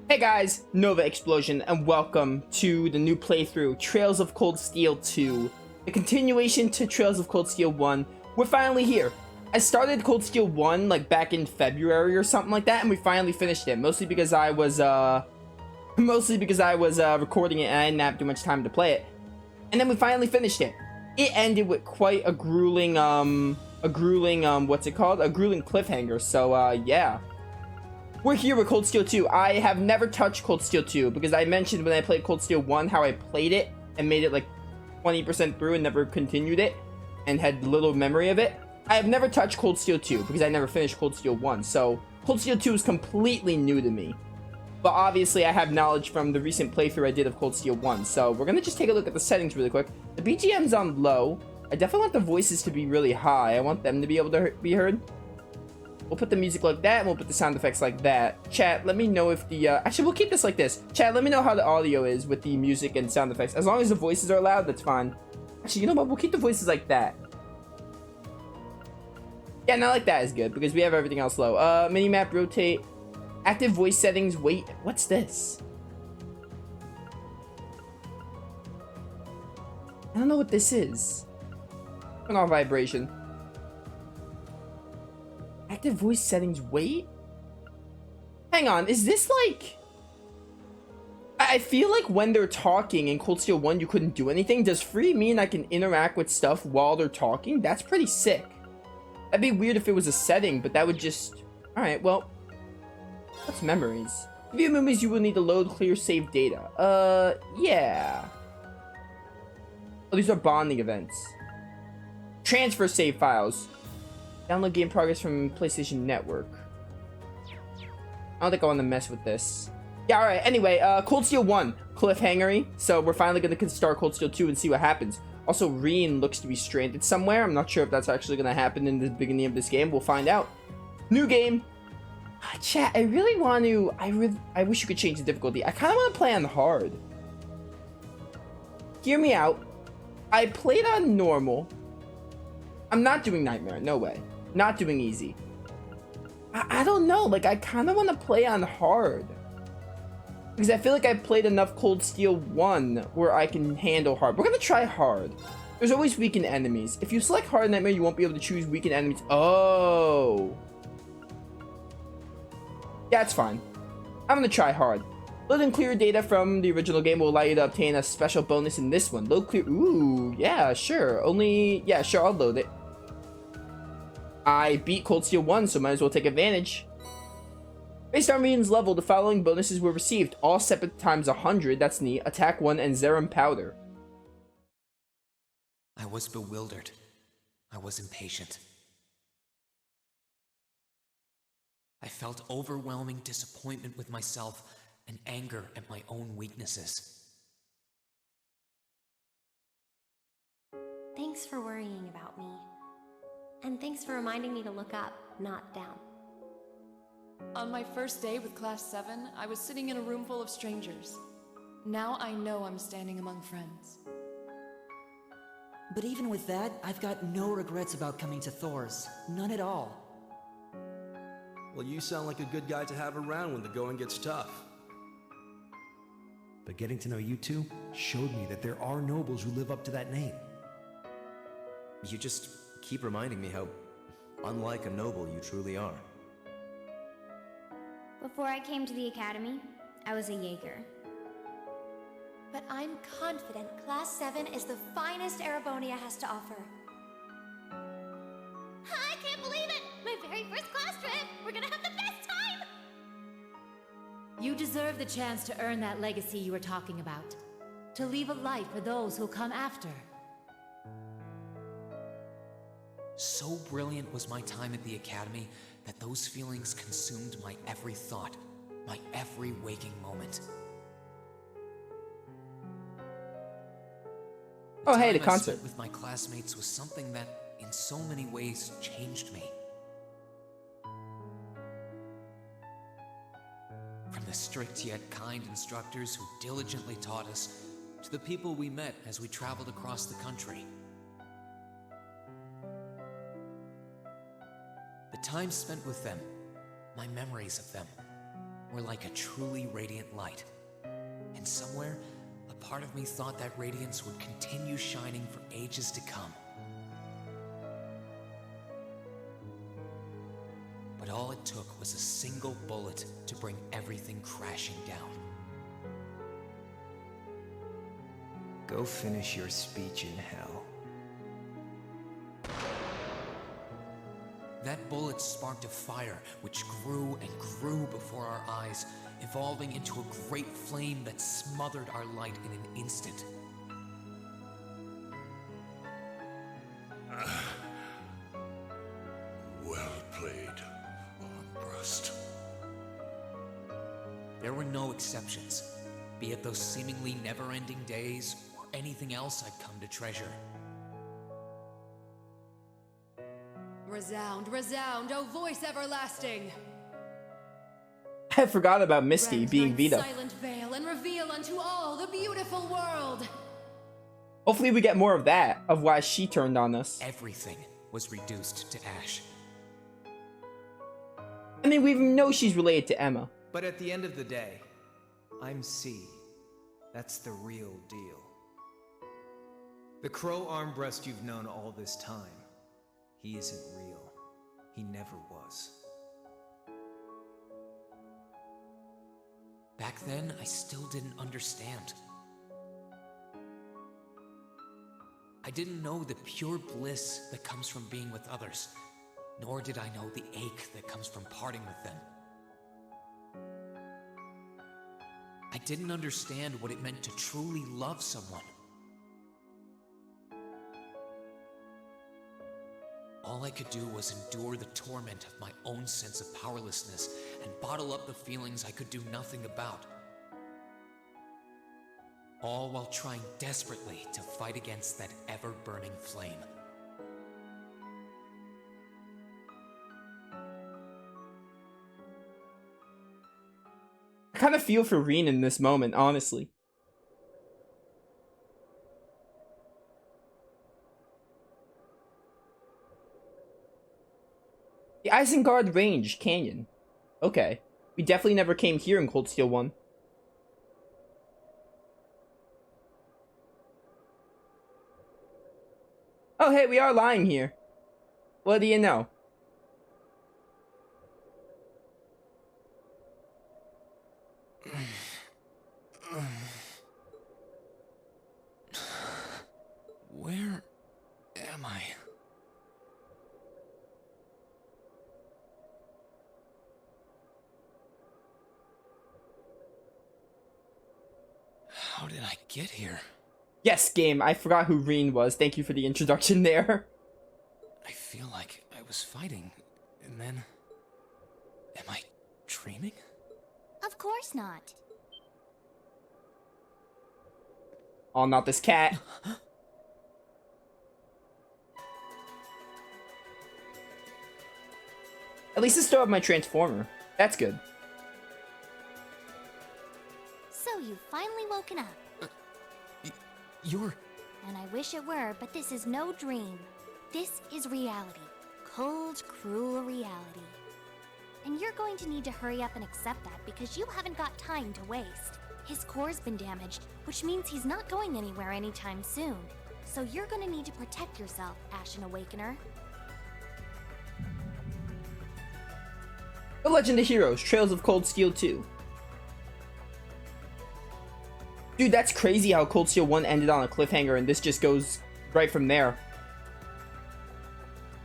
Hey guys, Novaexplosion, and welcome to the new playthrough, Trails of Cold Steel 2. A continuation to Trails of Cold Steel 1. We're finally here. I started Cold Steel 1 like back in February or something like that, and we finally finished it. Mostly because I was recording it and I didn't have too much time to play it. And then we finally finished it. It ended with quite a grueling what's it called? A grueling cliffhanger. So yeah. We're here with Cold Steel 2. I have never touched Cold Steel 2 because I mentioned when I played Cold Steel 1 how I played it and made it like 20% through and never continued it and had little memory of it. I have never touched Cold Steel 2 because I never finished Cold Steel 1. So Cold Steel 2 is completely new to me. But obviously I have knowledge from the recent playthrough I did of Cold Steel 1. So we're going to just take a look at the settings really quick. The BGM's on low. I definitely want the voices to be really high. I want them to be able to be heard. We'll put the music like that, and we'll put the sound effects like that. Chat, let me know if the, actually, we'll keep this like this. Chat, let me know how the audio is with the music and sound effects. As long as the voices are loud, that's fine. Actually, you know what? We'll keep the voices like that. Yeah, not like that is good, because we have everything else low. Minimap, rotate. Active voice settings, wait. What's this? I don't know what this is. Turn off vibration. Active voice settings, wait? Hang on, is this like... I feel like when they're talking in Cold Steel 1 you couldn't do anything. Does free mean I can interact with stuff while they're talking? That's pretty sick. That'd be weird if it was a setting, but that would just... Alright, well... What's memories? To view memories you will need to load clear save data. Yeah. Oh, these are bonding events. Transfer save files. Download game progress from PlayStation Network. I don't think I want to mess with this. Yeah, alright. Anyway, Cold Steel 1. Cliffhangery. So we're finally going to start Cold Steel 2 and see what happens. Also, Reen looks to be stranded somewhere. I'm not sure if that's actually going to happen in the beginning of this game. We'll find out. New game. Chat, I really want to... I wish you could change the difficulty. I kind of want to play on hard. Hear me out. I played on normal. I'm not doing Nightmare. No way. Not doing easy. I don't know. Like, I kind of want to play on hard. Because I feel like I played enough Cold Steel 1 where I can handle hard. We're going to try hard. There's always weakened enemies. If you select hard Nightmare, you won't be able to choose weakened enemies. Oh. Yeah, it's fine. I'm going to try hard. Load and clear data from the original game will allow you to obtain a special bonus in this one. Load clear. Ooh, yeah, sure. Yeah, sure, I'll load it. I beat Cold Steel 1, so might as well take advantage. Based on Reen's level, the following bonuses were received. All separate times 100, that's neat. Attack 1 and Zerum Powder. I was bewildered. I was impatient. I felt overwhelming disappointment with myself and anger at my own weaknesses. Thanks for worrying about me. And thanks for reminding me to look up, not down. On my first day with Class 7, I was sitting in a room full of strangers. Now I know I'm standing among friends. But even with that, I've got no regrets about coming to Thor's. None at all. Well, you sound like a good guy to have around when the going gets tough. But getting to know you two showed me that there are nobles who live up to that name. You just keep reminding me how unlike a noble you truly are. Before I came to the academy, I was a Jaeger. But I'm confident Class 7 is the finest Erebonia has to offer. I can't believe it! My very first class trip! We're gonna have the best time! You deserve the chance to earn that legacy you were talking about. To leave a light for those who'll come after. So brilliant was my time at the academy that those feelings consumed my every thought, my every waking moment. Oh, hey, the time I concert. spent with my classmates was something that, in so many ways, changed me. From the strict yet kind instructors who diligently taught us, to the people we met as we traveled across the country. The time spent with them, my memories of them, were like a truly radiant light. And somewhere, a part of me thought that radiance would continue shining for ages to come. But all it took was a single bullet to bring everything crashing down. Go finish your speech in hell. That bullet sparked a fire which grew and grew before our eyes, evolving into a great flame that smothered our light in an instant. Well played, Armbrust. There were no exceptions, be it those seemingly never-ending days or anything else I'd come to treasure. Resound, resound, O voice everlasting! I forgot about Misty Rend being thine Vita. silent veil and reveal unto all the beautiful world! Hopefully we get more of that, of why she turned on us. Everything was reduced to ash. I mean, we know she's related to Emma. But at the end of the day, I'm C. That's the real deal. The Crow Armbrust you've known all this time, he isn't real. He never was. Back then, I still didn't understand. I didn't know the pure bliss that comes from being with others, nor did I know the ache that comes from parting with them. I didn't understand what it meant to truly love someone. All I could do was endure the torment of my own sense of powerlessness and bottle up the feelings I could do nothing about. All while trying desperately to fight against that ever-burning flame. I kind of feel for Reen in this moment, honestly. The Isengard Range Canyon. Okay. We definitely never came here in Cold Steel 1. Oh, hey, we are lying here. What do you know? Where am I? How did I get here? Yes, game. I forgot who Reen was. Thank you for the introduction there. I feel like I was fighting, and then... Am I dreaming? Of course not. Oh, not this cat. At least I still have my transformer. That's good. So you've finally woken up. You're... And I wish it were, but this is no dream. This is reality. Cold, cruel reality. And you're going to need to hurry up and accept that because you haven't got time to waste. His core's been damaged, which means he's not going anywhere anytime soon. So you're gonna need to protect yourself, Ashen Awakener. The Legend of Heroes, Trails of Cold Steel 2. Dude, that's crazy how Cold Steel 1 ended on a cliffhanger and this just goes right from there.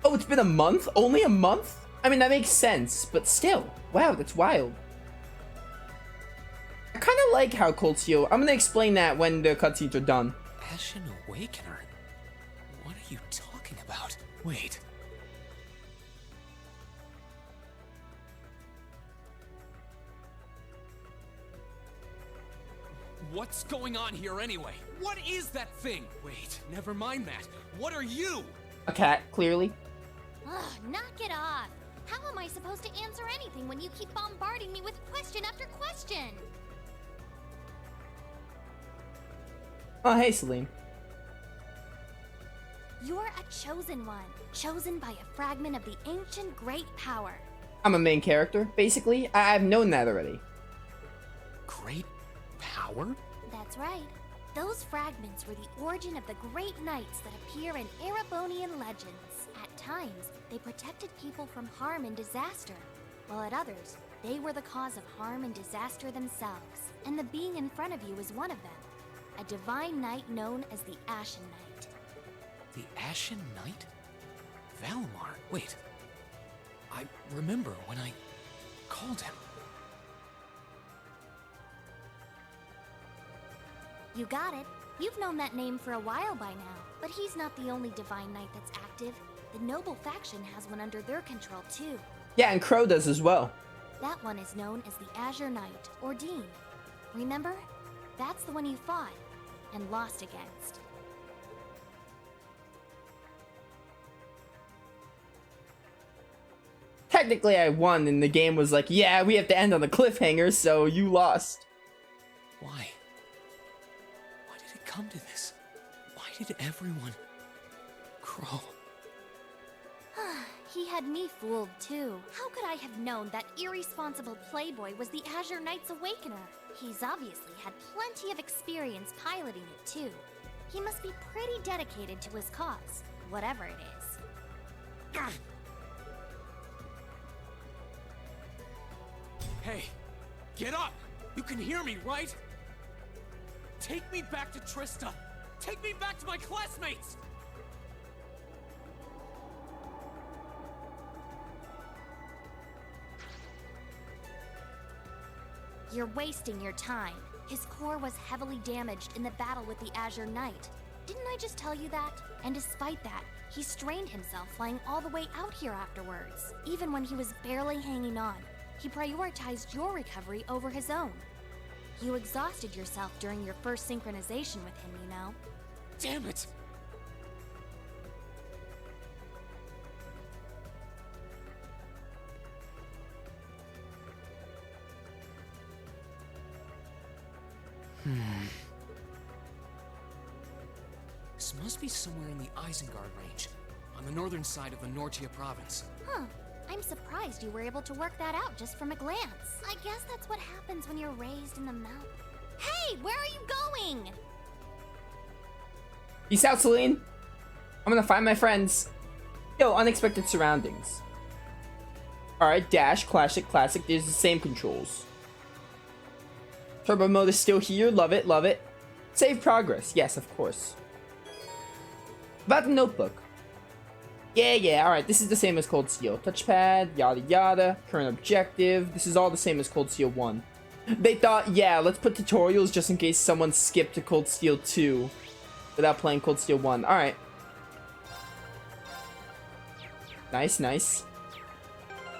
Oh, it's been a month? Only a month? I mean, that makes sense, but still. Wow, that's wild. I kind of like how Cold Steel... I'm going to explain that when the cutscenes are done. Ashen Awakener? What are you talking about? Wait. What's going on here anyway? What is that thing? Wait, never mind that. What are you? A cat, clearly. Ugh, knock it off. How am I supposed to answer anything when you keep bombarding me with question after question? Oh, hey, Celine. You're a chosen one, chosen by a fragment of the ancient great power. I'm a main character, basically. I've known that already. Great power? That's right. Those fragments were the origin of the great knights that appear in Erebonian legends. At times, they protected people from harm and disaster, while at others, they were the cause of harm and disaster themselves. And the being in front of you is one of them. A divine knight known as the Ashen Knight. The Ashen Knight? Valmar? Wait. I remember when I called him. You got it. You've known that name for a while by now. But he's not the only divine knight that's active. The noble faction has one under their control too. Yeah, and Crow does as well. That one is known as the Azure Knight, or Dean. Remember? That's the one you fought and lost against. Technically, I won, and the game was like, yeah, we have to end on a cliffhanger, so you lost. Why? Why did it come to this? Why did everyone... Crow? He had me fooled too. How could I have known that irresponsible playboy was the Azure Knight's Awakener? He's obviously had plenty of experience piloting it too. He must be pretty dedicated to his cause, whatever it is. Hey, get up! You can hear me, right? Take me back to Trista! Take me back to my classmates! You're wasting your time. His core was heavily damaged in the battle with the Azure Knight. Didn't I just tell you that? And despite that, he strained himself flying all the way out here afterwards. Even when he was barely hanging on, he prioritized your recovery over his own. You exhausted yourself during your first synchronization with him, you know? Damn it! This must be somewhere in the Isengard range, on the northern side of the Nortia province. Huh. I'm surprised you were able to work that out just from a glance. I guess that's what happens when you're raised in the mountain. Hey, where are you going? Peace out, Celine. I'm gonna find my friends. Yo, unexpected surroundings. Alright, dash, classic, classic. There's the same controls. Turbo mode is still here. Love it, love it. Save progress. Yes, of course. About the notebook. Yeah, alright. This is the same as Cold Steel. Touchpad, yada yada. Current objective. This is all the same as Cold Steel 1. They thought, yeah, let's put tutorials just in case someone skipped to Cold Steel 2 without playing Cold Steel 1. Alright. Nice, nice.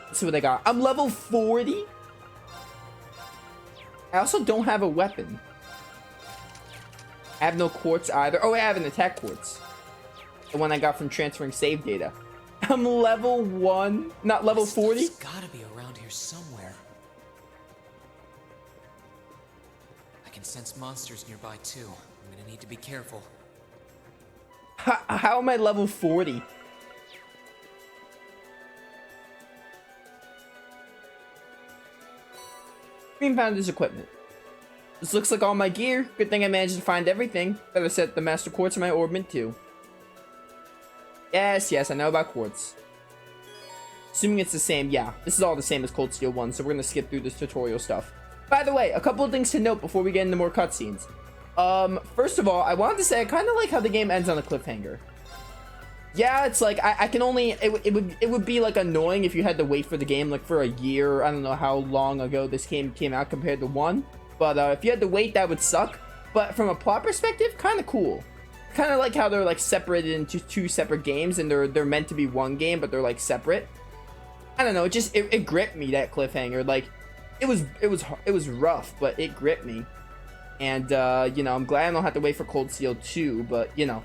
Let's see what I got. I'm level 40. I also don't have a weapon. I have no quartz either. Oh, I have an attack quartz. The one I got from transferring save data. I'm level 1, not level 40. It's gotta be around here somewhere. I can sense monsters nearby too. I'm gonna need to be careful. How am I level 40? Green found his equipment. This looks like all my gear. Good thing I managed to find everything. Better set the master quartz in my orbit too. Yes, I know about quartz. Assuming it's the same, yeah. This is all the same as Cold Steel 1, so we're gonna skip through this tutorial stuff. By the way, a couple of things to note before we get into more cutscenes. First of all, I wanted to say I kind of like how the game ends on a cliffhanger. Yeah, it's like I can only it would be like annoying if you had to wait for the game like for a year. I don't know how long ago this game came out compared to 1, but if you had to wait, that would suck. But from a plot perspective, kind of cool. Kind of like how they're like separated into 2 separate games, and they're meant to be 1 game, but they're like separate. I don't know. It gripped me, that cliffhanger. Like it was rough, but it gripped me. And you know, I'm glad I don't have to wait for Cold Steel 2, but you know,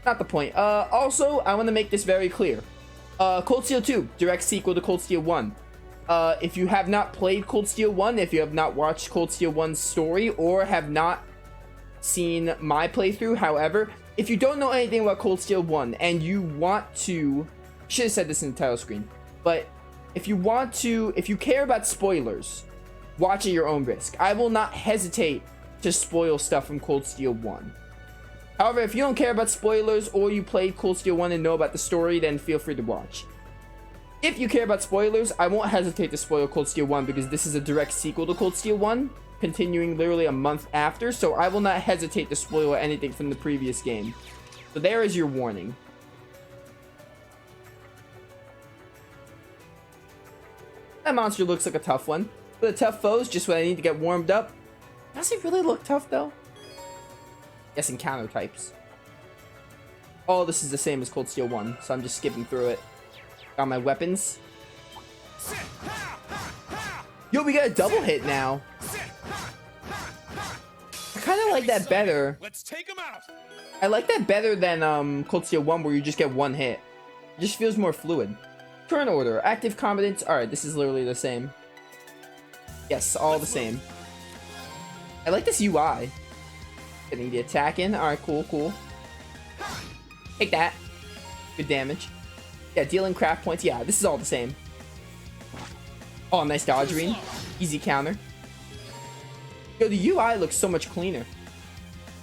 not the point. Also, I want to make this very clear. Cold Steel 2, direct sequel to Cold Steel 1. If you have not played Cold Steel 1, if you have not watched Cold Steel 1's story, or have not seen my playthrough, however, if you don't know anything about Cold Steel 1 and you want to, should have said this in the title screen, but if you care about spoilers, watch at your own risk. I will not hesitate to spoil stuff from Cold Steel 1. However, if you don't care about spoilers, or you played Cold Steel 1 and know about the story, then feel free to watch. If you care about spoilers, I won't hesitate to spoil Cold Steel 1 because this is a direct sequel to Cold Steel 1, continuing literally a month after, so I will not hesitate to spoil anything from the previous game. So there is your warning. That monster looks like a tough one. For the tough foes, just when I need to get warmed up. Does he really look tough though? Guessing counter types. Oh, this is the same as Cold Steel 1, so I'm just skipping through it. Got my weapons. Yo, we got a double hit now. I kind of like that better. Let's take him out. I like that better than Cold Steel 1, where you just get 1 hit. It just feels more fluid. Turn order, active combatants. Alright, this is literally the same. Yes, all the same. I like this UI. Getting the attack in. Alright, cool. Take that. Good damage. Yeah, dealing craft points. Yeah, this is all the same. Oh, nice dodge ring. Easy counter. Yo, the UI looks so much cleaner.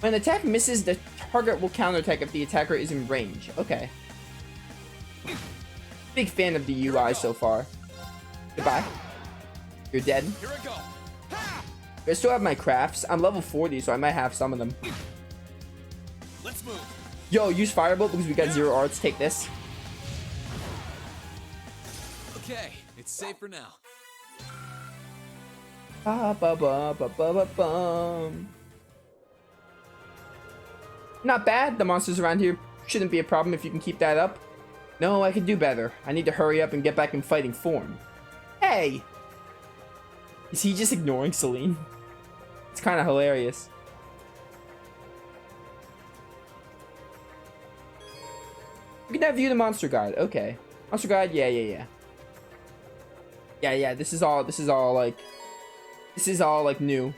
When an attack misses, the target will counterattack if the attacker is in range. Okay. Big fan of the UI so far. Goodbye. You're dead. Here I go. I still have my crafts. I'm level 40, so I might have some of them. Let's move. Yo, use Firebolt because we got 0 arts. Take this. Okay, it's safe for now. Not bad. The monsters around here shouldn't be a problem if you can keep that up. No, I can do better. I need to hurry up and get back in fighting form. Hey! Is he just ignoring Celine? It's kind of hilarious. We can now view the monster guide. Okay. Monster guide, yeah. Yeah, this is all like new.